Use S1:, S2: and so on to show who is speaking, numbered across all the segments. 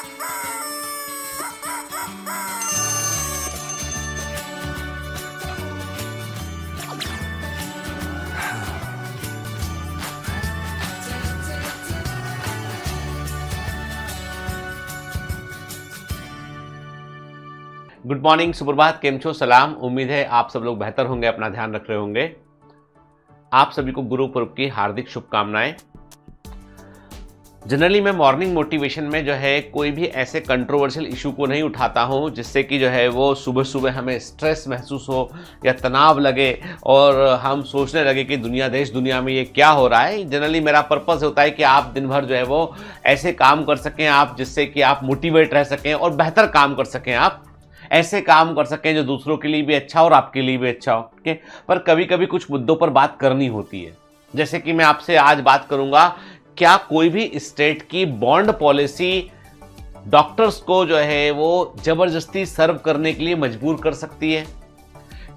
S1: Good morning, सुप्रभात, केम छो, सलाम। उम्मीद है आप सब लोग बेहतर होंगे, अपना ध्यान रख रहे होंगे। आप सभी को गुरु पर्व की हार्दिक शुभकामनाएं। जनरली मैं मॉर्निंग मोटिवेशन में जो है कोई भी ऐसे कंट्रोवर्शियल इशू को नहीं उठाता हूं जिससे कि जो है वो सुबह सुबह हमें स्ट्रेस महसूस हो या तनाव लगे और हम सोचने लगे कि देश दुनिया में ये क्या हो रहा है। जनरली मेरा पर्पस होता है कि आप दिन भर जो है वो ऐसे काम कर सकें आप जिससे कि आप मोटिवेट रह सकें और बेहतर काम कर सकें, आप ऐसे काम कर सकें जो दूसरों के लिए भी अच्छा और आपके लिए भी अच्छा हो। ठीक है, पर कभी कभी कुछ मुद्दों पर बात करनी होती है। जैसे कि मैं आपसे आज बात करूंगा, क्या कोई भी स्टेट की बॉन्ड पॉलिसी डॉक्टर्स को जो है वो जबरदस्ती सर्व करने के लिए मजबूर कर सकती है?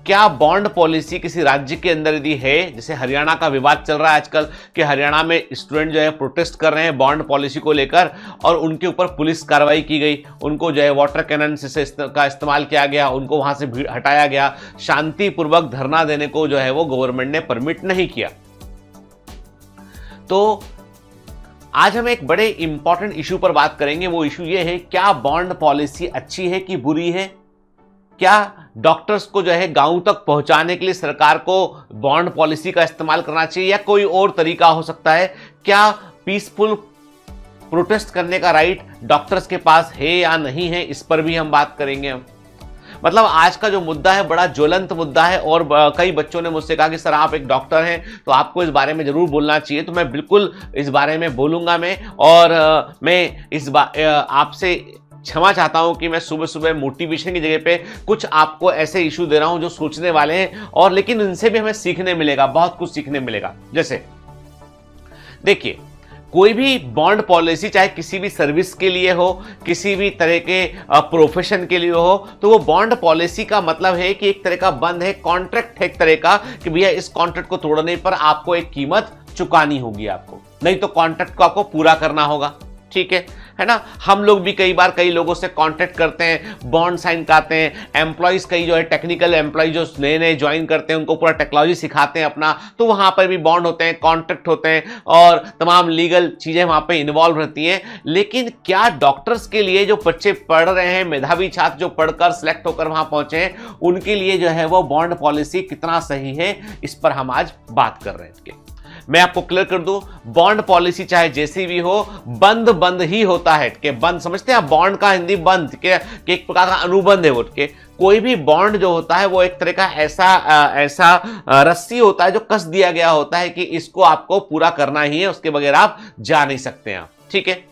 S1: क्या बॉन्ड पॉलिसी किसी राज्य के अंदर यदि है, जैसे हरियाणा का विवाद चल रहा है आजकल कि हरियाणा में स्टूडेंट जो है प्रोटेस्ट कर रहे हैं बॉन्ड पॉलिसी को लेकर और उनके ऊपर पुलिस कार्रवाई की गई, उनको जो है वाटर कैनन से का इस्तेमाल किया गया, उनको वहां से हटाया गया, शांतिपूर्वक धरना देने को जो है वो गवर्नमेंट ने परमिट नहीं किया। तो आज हम एक बड़े इंपॉर्टेंट इशू पर बात करेंगे। वो इशू ये है, क्या बॉन्ड पॉलिसी अच्छी है कि बुरी है? क्या डॉक्टर्स को जो है गांव तक पहुंचाने के लिए सरकार को बॉन्ड पॉलिसी का इस्तेमाल करना चाहिए या कोई और तरीका हो सकता है? क्या पीसफुल प्रोटेस्ट करने का राइट डॉक्टर्स के पास है या नहीं है, इस पर भी हम बात करेंगे। मतलब आज का जो मुद्दा है बड़ा ज्वलंत मुद्दा है और कई बच्चों ने मुझसे कहा कि सर आप एक डॉक्टर हैं तो आपको इस बारे में जरूर बोलना चाहिए। तो मैं बिल्कुल इस बारे में बोलूंगा और मैं इस आपसे क्षमा चाहता हूं कि मैं सुबह सुबह मोटिवेशन की जगह पे कुछ आपको ऐसे इशू दे रहा हूं जो सोचने वाले हैं और लेकिन इनसे भी हमें सीखने मिलेगा, बहुत कुछ सीखने मिलेगा। जैसे देखिए, कोई भी बॉन्ड पॉलिसी चाहे किसी भी सर्विस के लिए हो, किसी भी तरह के प्रोफेशन के लिए हो, तो वो बॉन्ड पॉलिसी का मतलब है कि एक तरह का बंद है, कॉन्ट्रैक्ट है एक तरह का कि भैया इस कॉन्ट्रैक्ट को तोड़ने पर आपको एक कीमत चुकानी होगी, आपको नहीं तो कॉन्ट्रैक्ट को आपको पूरा करना होगा। ठीक है ना। हम लोग भी कई बार कई लोगों से कांटेक्ट करते हैं, बॉन्ड साइन कराते हैं, एम्प्लॉइज कई जो है टेक्निकल एम्प्लॉय जो नए नए ज्वाइन करते हैं उनको पूरा टेक्नोलॉजी सिखाते हैं अपना, तो वहां पर भी बॉन्ड होते हैं, कॉन्ट्रैक्ट होते हैं और तमाम लीगल चीजें वहां पे इन्वॉल्व रहती हैं। लेकिन क्या डॉक्टर्स के लिए जो बच्चे पढ़ रहे हैं, मेधावी छात्र जो पढ़कर सिलेक्ट होकर वहां पहुंचे हैं, उनके लिए जो है वो बॉन्ड पॉलिसी कितना सही है, इस पर हम आज बात कर रहे हैं। मैं आपको क्लियर कर दूं, बॉन्ड पॉलिसी चाहे जैसी भी हो, बंद ही होता है। कि बंद समझते हैं आप, बॉन्ड का हिंदी बंद के एक प्रकार का अनुबंध है वो। के कोई भी बॉन्ड जो होता है वो एक तरह का ऐसा रस्सी होता है जो कस दिया गया होता है कि इसको आपको पूरा करना ही है, उसके बगैर आप जा नहीं सकते हैं। ठीक है,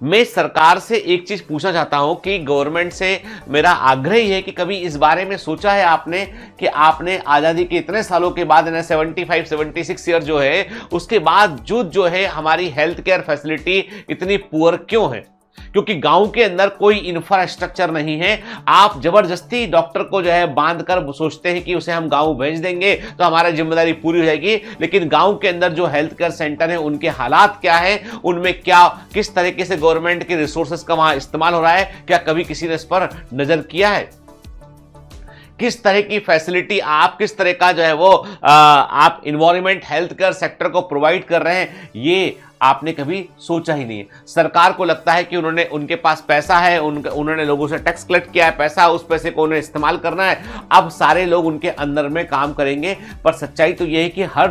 S1: मैं सरकार से एक चीज पूछना चाहता हूं कि गवर्नमेंट से मेरा आग्रह ही है कि कभी इस बारे में सोचा है आपने कि आपने आजादी के इतने सालों के बाद 75-76 ईयर जो है उसके बावजूद जो है हमारी हेल्थ केयर फैसिलिटी इतनी पुअर क्यों है? क्योंकि गांव के अंदर कोई इंफ्रास्ट्रक्चर नहीं है। आप जबरदस्ती डॉक्टर को जो है बांधकर सोचते हैं कि उसे हम गांव भेज देंगे तो हमारी जिम्मेदारी पूरी हो जाएगी, लेकिन गांव के अंदर जो हेल्थ केयर सेंटर है उनके हालात क्या है, उनमें क्या किस तरीके से गवर्नमेंट के रिसोर्सेज का वहां इस्तेमाल हो रहा है, क्या कभी किसी ने इस पर नजर किया है? किस तरह की फैसिलिटी आप किस तरह का जो है वो आप इन्वायरमेंट हेल्थ केयर सेक्टर को प्रोवाइड कर रहे हैं, ये आपने कभी सोचा ही नहीं है। सरकार को लगता है कि उनके पास पैसा है, उन्होंने लोगों से टैक्स कलेक्ट किया है, पैसा, उस पैसे को उन्हें इस्तेमाल करना है, अब सारे लोग उनके अंदर में काम करेंगे। पर सच्चाई तो यह है कि हर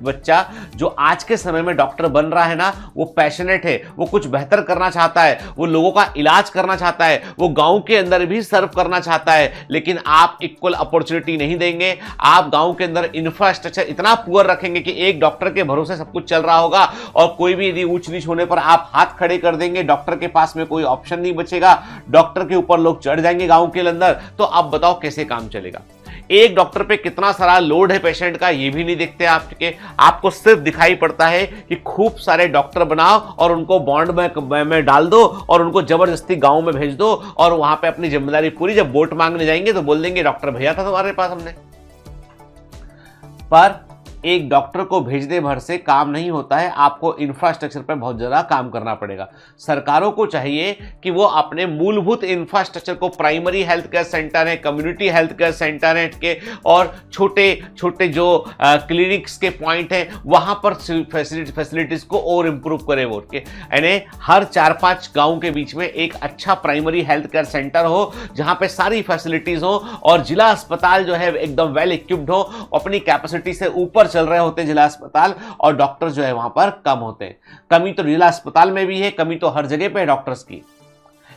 S1: बच्चा जो आज के समय में डॉक्टर बन रहा है ना, वो पैशनेट है, वो कुछ बेहतर करना चाहता है, वो लोगों का इलाज करना चाहता है, वो गांव के अंदर भी सर्व करना चाहता है, लेकिन आप इक्वल अपॉर्चुनिटी नहीं देंगे। आप गांव के अंदर इंफ्रास्ट्रक्चर इतना पुअर रखेंगे कि एक डॉक्टर के भरोसे सब कुछ चल रहा होगा और कोई भी यदि ऊंच नीच होने पर आप हाथ खड़े कर देंगे, डॉक्टर के पास में कोई ऑप्शन नहीं बचेगा, डॉक्टर के ऊपर लोग चढ़ जाएंगे गांव के अंदर, तो अब बताओ कैसे काम चलेगा? एक डॉक्टर पे कितना सारा लोड है पेशेंट का, ये भी नहीं देखते आपको सिर्फ दिखाई पड़ता है कि खूब सारे डॉक्टर बनाओ और उनको बॉन्ड में डाल दो और उनको जबरदस्ती गांव में भेज दो और वहां पे अपनी जिम्मेदारी पूरी, जब वोट मांगने जाएंगे तो बोल देंगे डॉक्टर भैया था तुम्हारे पास हमने। पर एक डॉक्टर को भेजने भर से काम नहीं होता है, आपको इंफ्रास्ट्रक्चर पर बहुत ज़्यादा काम करना पड़ेगा। सरकारों को चाहिए कि वो अपने मूलभूत इंफ्रास्ट्रक्चर को, प्राइमरी हेल्थ केयर सेंटर है, कम्युनिटी हेल्थ केयर सेंटर है के, और छोटे छोटे जो क्लिनिक्स के पॉइंट हैं वहां पर फैसिलिटीज को और इंप्रूव करे वो के, यानी हर 4-5 गांव के बीच में एक अच्छा प्राइमरी हेल्थ केयर सेंटर हो जहां पे सारी फैसिलिटीज हो और जिला अस्पताल जो है एकदम वेल इक्विप्ड हो, अपनी कैपेसिटी से ऊपर चल रहे होते हैं जिला अस्पताल, और डॉक्टर जो है वहां पर कम होते हैं। कमी तो जिला अस्पताल में भी है, कमी तो हर जगह पे है डॉक्टर्स की,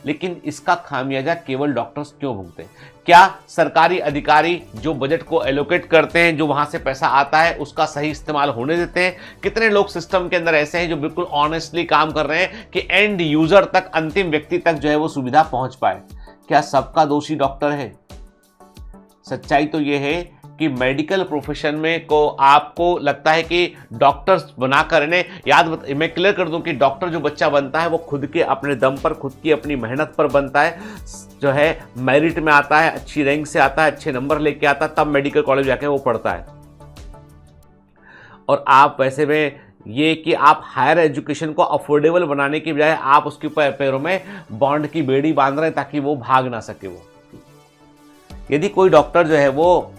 S1: लेकिन इसका खामियाजा केवल डॉक्टर्स क्यों भुगते हैं? क्या सरकारी अधिकारी जो बजट को एलोकेट करते हैं, जो वहां से पैसा आता है, उसका सही इस्तेमाल होने देते हैं? कितने लोग सिस्टम के अंदर ऐसे हैं जो बिल्कुल ऑनेस्टली काम कर रहे हैं कि एंड यूजर तक, अंतिम व्यक्ति तक जो है वो सुविधा पहुंच पाए? क्या सबका दोषी डॉक्टर है? सच्चाई तो यह है कि मेडिकल प्रोफेशन में को आपको लगता है कि डॉक्टर्स बनाकर मैं क्लियर कर दूं कि डॉक्टर जो बच्चा बनता है वो खुद के अपने दम पर, खुद की अपनी मेहनत पर बनता है, जो है मेरिट में आता है, अच्छी रैंक से आता है, अच्छे नंबर लेके आता है, तब मेडिकल कॉलेज जाके वो पढ़ता है। और आप वैसे में ये कि आप हायर एजुकेशन को अफोर्डेबल बनाने की बजाय आप उसके पैरों में बॉन्ड की बेड़ी बांध रहे हैं ताकि वो भाग ना सके। वो यदि कोई डॉक्टर जो है वो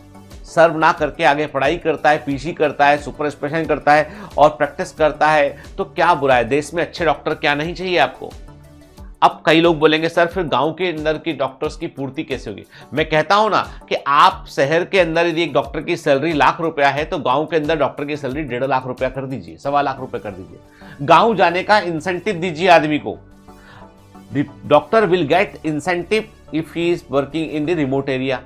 S1: सर्व ना करके आगे पढ़ाई करता है, पीजी करता है, सुपर स्पेशलिटी करता है और प्रैक्टिस करता है, तो क्या बुरा है? देश में अच्छे डॉक्टर क्या नहीं चाहिए आपको? अब कई लोग बोलेंगे सर फिर गांव के अंदर की डॉक्टर्स की पूर्ति कैसे होगी? मैं कहता हूं ना कि आप शहर के अंदर यदि एक डॉक्टर की सैलरी ₹1,00,000 है तो गांव के अंदर डॉक्टर की सैलरी ₹1.5 लाख कर दीजिए, ₹1.25 लाख कर दीजिए। गांव जाने का इंसेंटिव दीजिए आदमी को। Doctor will get incentive if he is working in the remote area.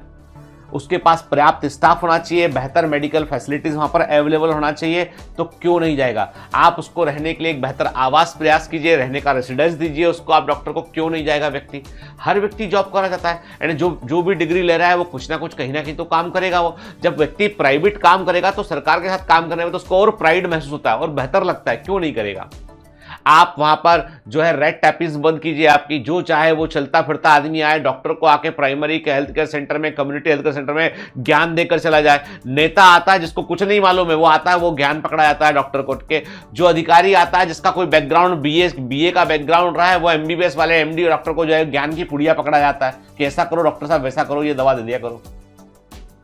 S1: उसके पास पर्याप्त स्टाफ होना चाहिए, बेहतर मेडिकल फैसिलिटीज वहां पर अवेलेबल होना चाहिए, तो क्यों नहीं जाएगा? आप उसको रहने के लिए एक बेहतर आवास प्रयास कीजिए, रहने का रेसिडेंस दीजिए उसको, आप डॉक्टर को, क्यों नहीं जाएगा व्यक्ति? हर व्यक्ति जॉब करना चाहता है, यानी जो भी डिग्री ले रहा है वो कुछ ना कुछ कहीं ना कहीं तो काम करेगा। वो जब व्यक्ति प्राइवेट काम करेगा तो सरकार के साथ काम करने में तो उसको और प्राइड महसूस होता है और बेहतर लगता है, क्यों नहीं करेगा? आप वहां पर जो है रेड टैपिस बंद कीजिए, आपकी जो चाहे वो चलता फिरता आदमी आए, डॉक्टर को आके प्राइमरी के हेल्थ केयर सेंटर में, कम्युनिटी हेल्थ केयर सेंटर में ज्ञान देकर चला जाए। नेता आता है जिसको कुछ नहीं मालूम है, वो आता है, वो ज्ञान पकड़ा जाता है डॉक्टर को के। जो अधिकारी आता है जिसका कोई बैकग्राउंड बीए का बैकग्राउंड रहा है, वो एमबीबीएस वाले एमडी डॉक्टर को जो है ज्ञान की पुड़िया पकड़ा जाता है कि ऐसा करो डॉक्टर साहब, वैसा करो, ये दवा दे दिया करो।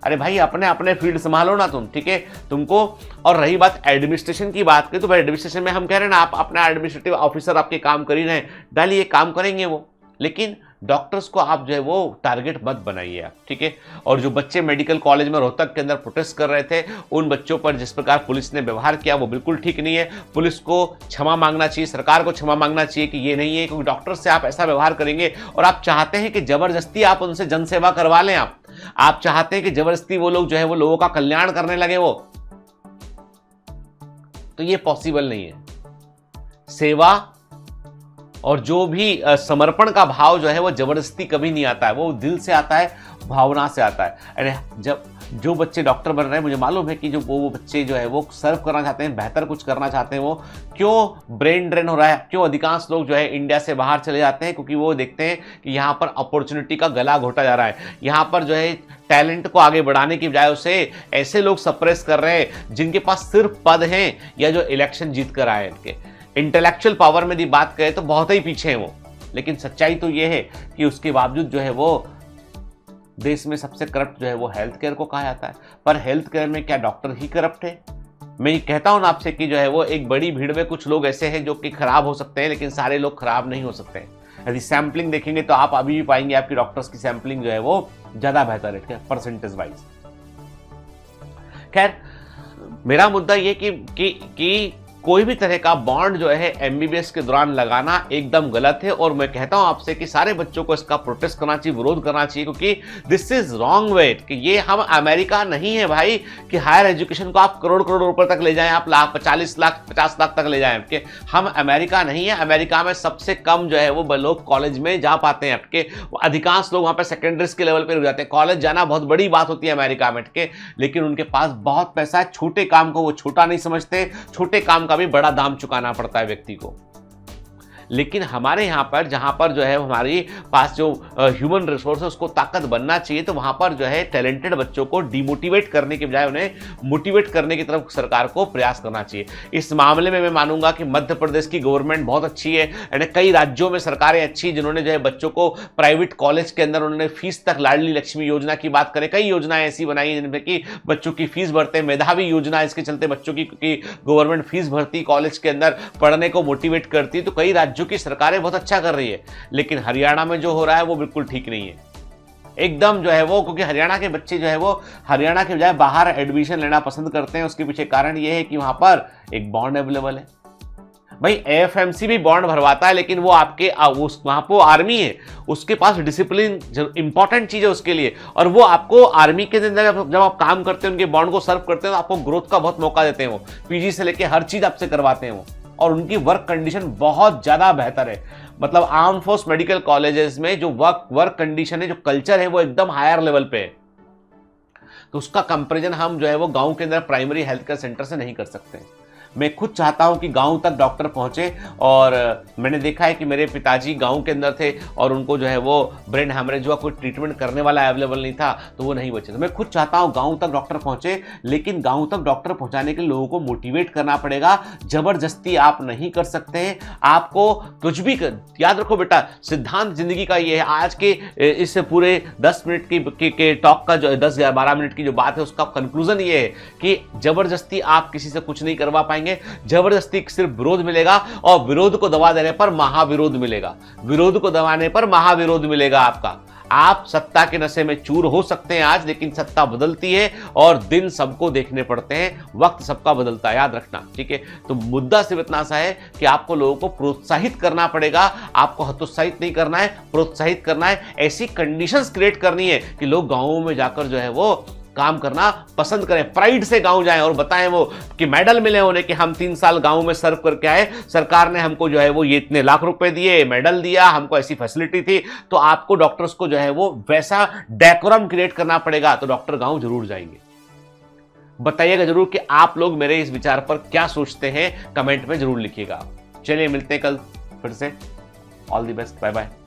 S1: अरे भाई अपने अपने फील्ड संभालो ना तुम, ठीक है तुमको। और रही बात एडमिनिस्ट्रेशन की बात की, तो भाई एडमिनिस्ट्रेशन में हम कह रहे हैं ना, आप अपना एडमिनिस्ट्रेटिव ऑफिसर आपके काम कर ही रहे हैं, डालिए, काम करेंगे वो, लेकिन डॉक्टर्स को आप जो है वो टारगेट मत बनाइए आप, ठीक है। और जो बच्चे मेडिकल कॉलेज में रोहतक के अंदर प्रोटेस्ट कर रहे थे, उन बच्चों पर जिस प्रकार पुलिस ने व्यवहार किया वो बिल्कुल ठीक नहीं है। पुलिस को क्षमा मांगना चाहिए, सरकार को क्षमा मांगना चाहिए कि ये नहीं है, क्योंकि डॉक्टर से आप ऐसा व्यवहार करेंगे और आप चाहते हैं कि जबरदस्ती आप उनसे जनसेवा करवा लें, आप चाहते हैं कि जबरदस्ती वो लोग जो है वो लोगों का कल्याण करने लगे, वो तो ये पॉसिबल नहीं है। सेवा और जो भी समर्पण का भाव जो है वो जबरदस्ती कभी नहीं आता है, वो दिल से आता है, भावना से आता है। अरे जब जो बच्चे डॉक्टर बन रहे हैं, मुझे मालूम है कि जो वो बच्चे जो है वो सर्व करना चाहते हैं, बेहतर कुछ करना चाहते हैं, वो क्यों ब्रेन ड्रेन हो रहा है, क्यों अधिकांश लोग जो है इंडिया से बाहर चले जाते हैं, क्योंकि वो देखते हैं कि यहाँ पर अपॉर्चुनिटी का गला घोटा जा रहा है। यहाँ पर जो है टैलेंट को आगे बढ़ाने की बजाय उसे ऐसे लोग सप्रेस कर रहे हैं जिनके पास सिर्फ पद हैं या जो इलेक्शन जीत कर आए। इनके इंटेलेक्चुअल पावर में यदि बात करें तो बहुत ही पीछे हैं वो, लेकिन सच्चाई तो ये है कि उसके बावजूद जो है वो देश में सबसे करप्ट जो है वो हेल्थ केयर को कहा जाता है। पर हेल्थ केयर में क्या डॉक्टर ही करप्ट है? मैं ये कहता हूं ना आपसे कि जो है वो एक बड़ी भीड़ में कुछ लोग ऐसे हैं जो कि खराब हो सकते हैं, लेकिन सारे लोग खराब नहीं हो सकते हैं। यदि सैंपलिंग देखेंगे तो आप अभी भी पाएंगे आपकी डॉक्टर्स की सैंपलिंग जो है वो ज्यादा बेहतर है परसेंटेज वाइज। खैर मेरा मुद्दा ये कि कोई भी तरह का बॉन्ड जो है एमबीबीएस के दौरान लगाना एकदम गलत है, और मैं कहता हूं आपसे कि सारे बच्चों को इसका प्रोटेस्ट करना चाहिए, विरोध करना चाहिए, क्योंकि दिस इज रॉन्ग वे। कि ये हम अमेरिका नहीं है भाई कि हायर एजुकेशन को आप करोड़ करोड़ रुपए तक ले जाएं, आप 40 लाख 50 लाख तक ले जाएं आपके। हम अमेरिका नहीं है, अमेरिका में सबसे कम जो है वो लोग कॉलेज में जा पाते हैं आपके, अधिकांश लोग वहां पर सेकेंडरी के लेवल पर रुक जाते हैं। कॉलेज जाना बहुत बड़ी बात होती है अमेरिका में के, लेकिन उनके पास बहुत पैसा है, छोटे काम को वो छोटा नहीं समझते, छोटे काम का भी बड़ा दाम चुकाना पड़ता है व्यक्ति को। लेकिन हमारे यहाँ पर जहाँ पर जो है हमारे पास जो ह्यूमन रिसोर्स है उसको ताकत बनना चाहिए, तो वहाँ पर जो है टैलेंटेड बच्चों को डिमोटिवेट करने के बजाय उन्हें मोटिवेट करने की तरफ सरकार को प्रयास करना चाहिए। इस मामले में मैं मानूंगा कि मध्य प्रदेश की गवर्नमेंट बहुत अच्छी है, यानी कई राज्यों में सरकारें अच्छी जिन्होंने जो है बच्चों को प्राइवेट कॉलेज के अंदर उन्होंने फीस तक, लाडली लक्ष्मी योजना की बात करें, कई योजनाएं ऐसी बनाई है जिनमें कि बच्चों की फीस भरते हैं, मेधावी योजना इसके चलते बच्चों की गवर्नमेंट फीस भरती, कॉलेज के अंदर पढ़ने को मोटिवेट करती है। तो कई राज्यों की सरकारें बहुत अच्छा कर रही है, लेकिन हरियाणा में जो हो रहा है वो बिल्कुल ठीक नहीं है एकदम जो है वो, क्योंकि हरियाणा के बच्चे जो है वो हरियाणा के बजाय बाहर एडमिशन लेना पसंद करते हैं। उसके पीछे कारण ये है कि वहां पर एक बॉन्ड अवेलेबल है। भाई एएफएमसी भी बॉन्ड भरवाता है, लेकिन वो आपके वहां पर आर्मी है, उसके पास डिसिप्लिन इंपॉर्टेंट चीज है उसके लिए, और वो आपको आर्मी के अंदर जब आप काम करते हैं, उनके बॉन्ड को सर्व करते हैं, तो आपको ग्रोथ का बहुत मौका देते हैं। वो पीजी से लेके हर चीज आपसे करवाते हैं वो, और उनकी वर्क कंडीशन बहुत ज्यादा बेहतर है। मतलब आर्म फोर्स मेडिकल कॉलेजेस में जो वर्क कंडीशन है, जो कल्चर है, वो एकदम हायर लेवल पे है। तो उसका कंपैरिजन हम जो है वो गांव के अंदर प्राइमरी हेल्थ केयर सेंटर से नहीं कर सकते। मैं खुद चाहता हूं कि गांव तक डॉक्टर पहुंचे, और मैंने देखा है कि मेरे पिताजी गांव के अंदर थे और उनको जो है वो ब्रेन हैमरेज हुआ, कोई ट्रीटमेंट करने वाला अवेलेबल नहीं था, तो वो नहीं बचे। तो मैं खुद चाहता हूं गांव तक डॉक्टर पहुंचे, लेकिन गांव तक डॉक्टर पहुंचाने के लिए लोगों को मोटिवेट करना पड़ेगा। जबरदस्ती आप नहीं कर सकते हैं। आपको कुछ भी याद रखो बेटा, सिद्धांत जिंदगी का ये है। आज के इस पूरे 10 मिनट के टॉक का जो 10-12 मिनट की जो बात है, उसका कंक्लूजन ये है कि जबरदस्ती आप किसी से कुछ नहीं करवा पाएंगे। जबरदस्ती सिर्फ विरोध मिलेगा, और विरोध को दबा देने पर महाविरोध मिलेगा। विरोध को दबाने पर महाविरोध मिलेगा आपका। आप सत्ता के नशे में चूर हो सकते हैं आज, लेकिन सत्ता बदलती है और दिन सबको देखने पड़ते हैं, वक्त सबका बदलता है, याद रखना, ठीक है। तो मुद्दा सिर्फ इतना सा है कि आपको लोगों को प्रोत्साहित करना पड़ेगा। आपको हतोत्साहित नहीं करना है, प्रोत्साहित करना है। ऐसी कंडीशंस क्रिएट करनी है कि लोग गांवों में जाकर जो है वो काम करना पसंद करें, प्राइड से गांव जाएं और बताएं वो कि मेडल मिले उन्हें कि हम 3 साल गांव में सर्व करके आए, सरकार ने हमको जो है वो ये इतने लाख रुपए दिए, मेडल दिया, हमको ऐसी फैसिलिटी थी। तो आपको डॉक्टर्स को जो है वो वैसा डेकोरम क्रिएट करना पड़ेगा, तो डॉक्टर गांव जरूर जाएंगे। बताइएगा जरूर कि आप लोग मेरे इस विचार पर क्या सोचते हैं, कमेंट में जरूर लिखिएगा। चलिए मिलते हैं कल फिर से। All the best, bye bye.